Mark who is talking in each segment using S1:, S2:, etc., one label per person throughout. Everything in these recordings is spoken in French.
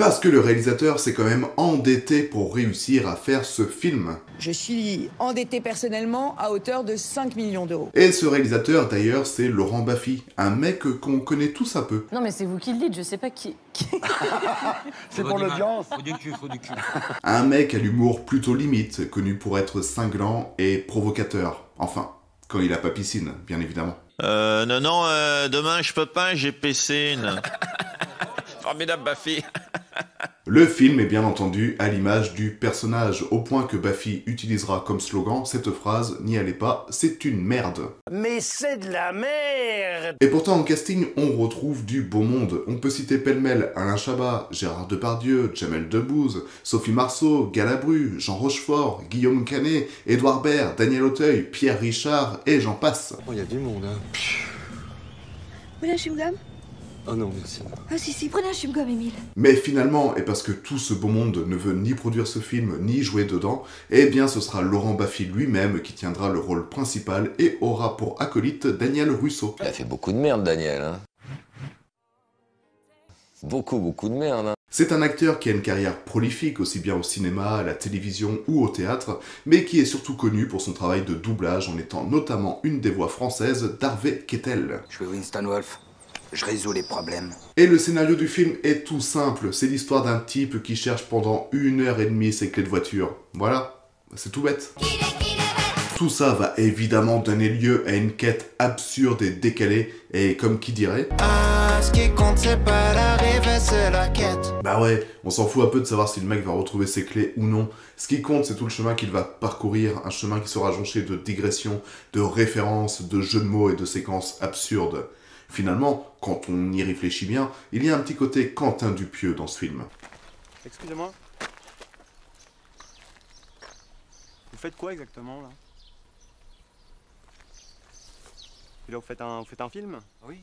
S1: Parce que le réalisateur s'est quand même endetté pour réussir à faire ce film.
S2: Je suis endetté personnellement à hauteur de 5 millions d'euros.
S1: Et ce réalisateur, d'ailleurs, c'est Laurent Baffy, un mec qu'on connaît tous un peu.
S3: Non mais c'est vous qui le dites, je sais pas qui...
S4: C'est pour l'audience.
S5: Faut du cul.
S1: Un mec à l'humour plutôt limite, connu pour être cinglant et provocateur. Enfin, quand il a pas piscine, bien évidemment.
S6: Non, demain je peux pas, j'ai piscine. Formidable Baffy.
S1: Le film est bien entendu à l'image du personnage, au point que Baffy utilisera comme slogan cette phrase « N'y allez pas, c'est une merde ».
S4: Mais c'est de la merde.
S1: Et pourtant en casting, on retrouve du beau monde. On peut citer pêle-mêle Alain Chabat, Gérard Depardieu, Jamel Debbouze, Sophie Marceau, Galabru, Jean Rochefort, Guillaume Canet, Édouard Baird, Daniel Auteuil, Pierre Richard et j'en passe.
S7: Oh, il y a du monde, hein.
S8: Vous voulez un chewing-gum?
S7: Oh non, merci.
S8: Ah si, prenez un chewing-gum, Émile.
S1: Mais finalement, et parce que tout ce beau monde ne veut ni produire ce film, ni jouer dedans, eh bien ce sera Laurent Baffy lui-même qui tiendra le rôle principal et aura pour acolyte Daniel Russo.
S9: Il a fait beaucoup de merde, Daniel. Hein. Beaucoup de merde. Hein.
S1: C'est un acteur qui a une carrière prolifique, aussi bien au cinéma, à la télévision ou au théâtre, mais qui est surtout connu pour son travail de doublage en étant notamment une des voix françaises d'Harvey Keitel.
S10: Je suis Winston Wolfe. Je résous les problèmes.
S1: Et le scénario du film est tout simple, c'est l'histoire d'un type qui cherche pendant 1h30 ses clés de voiture. Voilà, c'est tout bête. Tout ça va évidemment donner lieu à une quête absurde et décalée, et comme qui dirait...
S11: Ah, ce qui compte c'est pas l'arrivée, c'est la quête.
S1: Bah ouais, on s'en fout un peu de savoir si le mec va retrouver ses clés ou non. Ce qui compte, c'est tout le chemin qu'il va parcourir, un chemin qui sera jonché de digressions, de références, de jeux de mots et de séquences absurdes. Finalement, quand on y réfléchit bien, il y a un petit côté Quentin Dupieux dans ce film.
S4: Excusez-moi. Vous faites quoi exactement là? Et là, vous faites un film?
S10: Oui.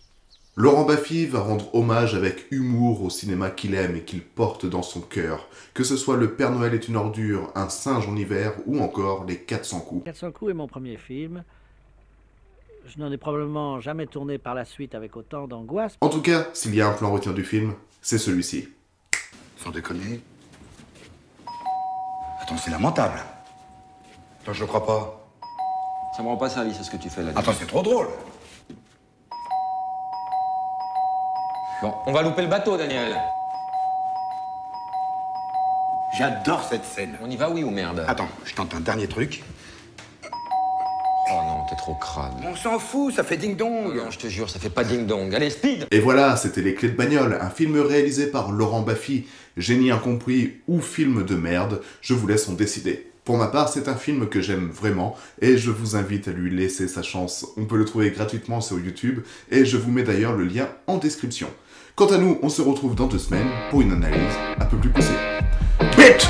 S1: Laurent Baffy va rendre hommage avec humour au cinéma qu'il aime et qu'il porte dans son cœur. Que ce soit Le Père Noël est une ordure, Un singe en hiver ou encore Les 400 coups.
S12: 400 coups est mon premier film. Je n'en ai probablement jamais tourné par la suite avec autant d'angoisse.
S1: En tout cas, s'il y a un plan retenu du film, c'est celui-ci.
S10: Sans déconner. Attends, c'est lamentable. Attends, je le crois pas.
S9: Ça me rend pas service à ce que tu fais là.
S10: Attends, c'est trop drôle.
S9: Bon, on va louper le bateau, Daniel.
S10: J'adore cette scène.
S9: On y va, oui ou merde?
S10: Attends, je tente un dernier truc.
S9: Oh non, t'es trop crade.
S10: On s'en fout, ça fait ding-dong.
S9: Non, je te jure, ça fait pas ding-dong. Allez, speed!
S1: Et voilà, c'était Les Clés de bagnole, un film réalisé par Laurent Baffy. Génie incompris ou film de merde, je vous laisse en décider. Pour ma part, c'est un film que j'aime vraiment et je vous invite à lui laisser sa chance. On peut le trouver gratuitement sur YouTube et je vous mets d'ailleurs le lien en description. Quant à nous, on se retrouve dans 2 semaines pour une analyse un peu plus poussée. Bitch!